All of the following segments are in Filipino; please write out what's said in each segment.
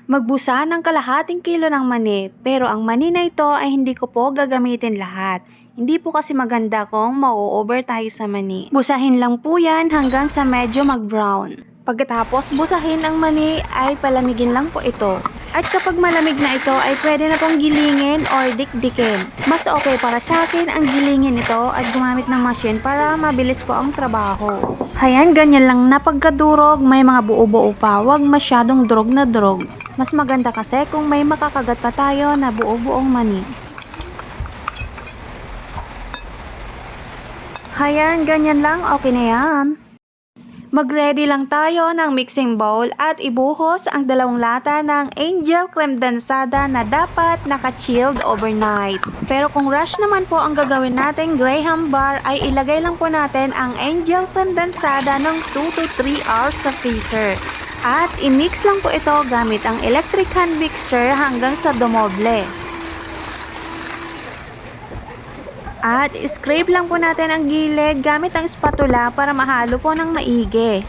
Magbusa ng kalahating kilo ng mani, pero ang mani na ito ay hindi ko po gagamitin lahat. Hindi po kasi maganda kung mau-over tayo sa mani. Busahin lang po yan hanggang sa medyo mag-brown. Pagkatapos busahin ang mani ay palamigin lang po ito. At kapag malamig na ito ay pwede na pong gilingin or dikdikin. Mas okay para sa akin ang gilingin ito at gumamit ng machine para mabilis po ang trabaho. Hayan, ganyan lang na pagkadurog, may mga buo-buo pa, wag masyadong durog na durog. Mas maganda kasi kung may makakagat pa tayo na buo-buong mani. Hayan, ganyan lang, okay na yan. Mag-ready lang tayo ng mixing bowl at ibuhos ang 2 lata ng Angel Creme Dansada na dapat naka-chilled overnight. Pero kung rush naman po ang gagawin nating Graham bar ay ilagay lang po natin ang Angel Creme Dansada ng 2 to 3 hours sa freezer. At i-mix lang po ito gamit ang electric hand mixer hanggang sa dumoble. At scrape lang po natin ang gilid gamit ang spatula para mahalo po ng maigi.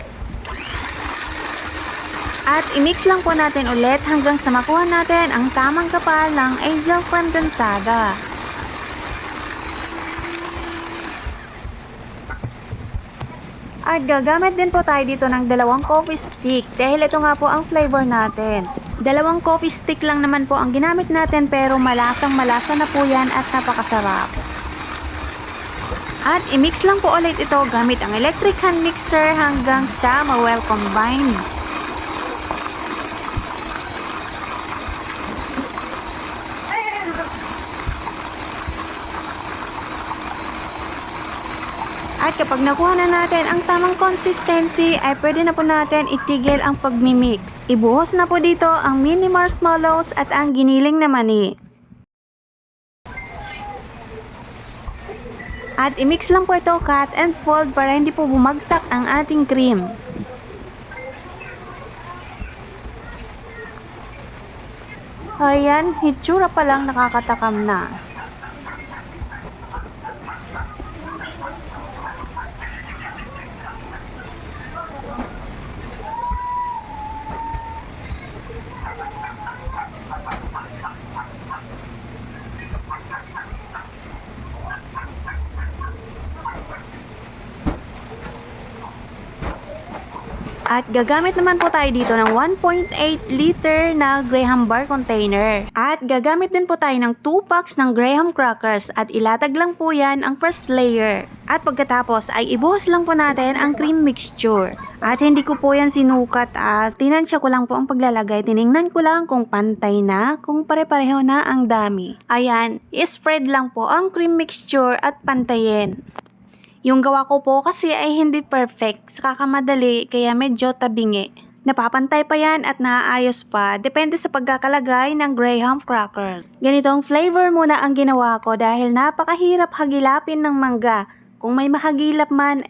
At i-mix lang po natin ulit hanggang sa makuha natin ang tamang kapal ng Angel Creme Dansada. At gagamit din po tayo dito ng 2 coffee stick dahil ito nga po ang flavor natin. 2 coffee stick lang naman po ang ginamit natin pero malasang malasa na po yan at napakasarap. At i-mix lang po ulit ito gamit ang electric hand mixer hanggang sa ma-well combine. At kapag nakuha na natin ang tamang consistency ay pwede na po natin itigil ang pagmimix. Ibuhos na po dito ang mini marshmallows at ang giniling na mani. At i-mix lang po ito cut and fold para hindi po bumagsak ang ating cream. Ayan, hitsura pa lang nakakatakam na. At gagamit naman po tayo dito ng 1.8 liter na Graham bar container. At gagamit din po tayo ng 2 packs ng Graham crackers at ilatag lang po yan ang first layer. At pagkatapos ay ibuhos lang po natin ang cream mixture. At hindi ko po yan sinukat at tinansya ko lang po ang paglalagay. Tiningnan ko lang kung pantay na, kung pare-pareho na ang dami. Ayan, i-spread lang po ang cream mixture at pantayin. Yung gawa ko po kasi ay hindi perfect, sa kakamadali kaya medyo tabingi. Napapantay pa yan at naaayos pa, depende sa pagkakalagay ng Graham crackers. Ganitong flavor muna ang ginawa ko dahil napakahirap hagilapin ng mangga. Kung may mahagilap man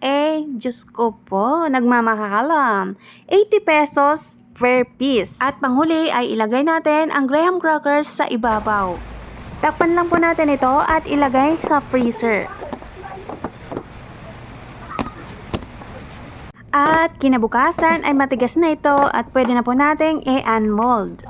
Diyos ko po, nagmamahalan. 80 pesos per piece. At panghuli ay ilagay natin ang Graham crackers sa ibabaw. Takpan lang po natin ito at ilagay sa freezer. At kinabukasan ay matigas na ito at pwede na po nating i-unmold.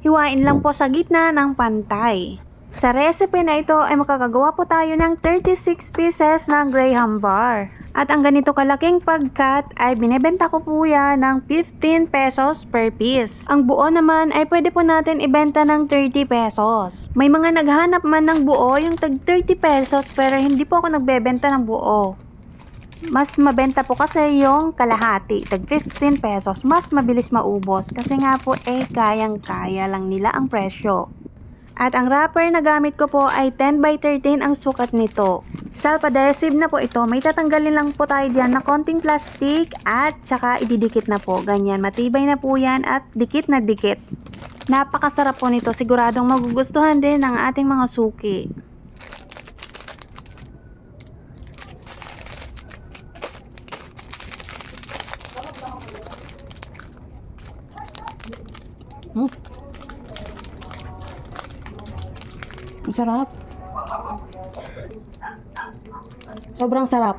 Hiwain lang po sa gitna ng pantay. Sa recipe na ito ay makakagawa po tayo ng 36 pieces ng Graham bar. At ang ganito kalaking pagkat ay binebenta ko po yan ng 15 pesos per piece. Ang buo naman ay pwede po natin ibenta ng 30 pesos. May mga naghanap man ng buo yung tag 30 pesos pero hindi po ako nagbebenta ng buo. Mas mabenta po kasi yung kalahati, tag 15 pesos. Mas mabilis maubos kasi nga po kayang-kaya lang nila ang presyo. At ang wrapper na gamit ko po ay 10 by 13 ang sukat nito. Self-adhesive na po ito. May tatanggalin lang po tayo diyan na konting plastic at saka ididikit na po. Ganyan, matibay na po yan at dikit na dikit. Napakasarap po nito. Siguradong magugustuhan din ng ating mga suki. Sarap. Sobrang sarap.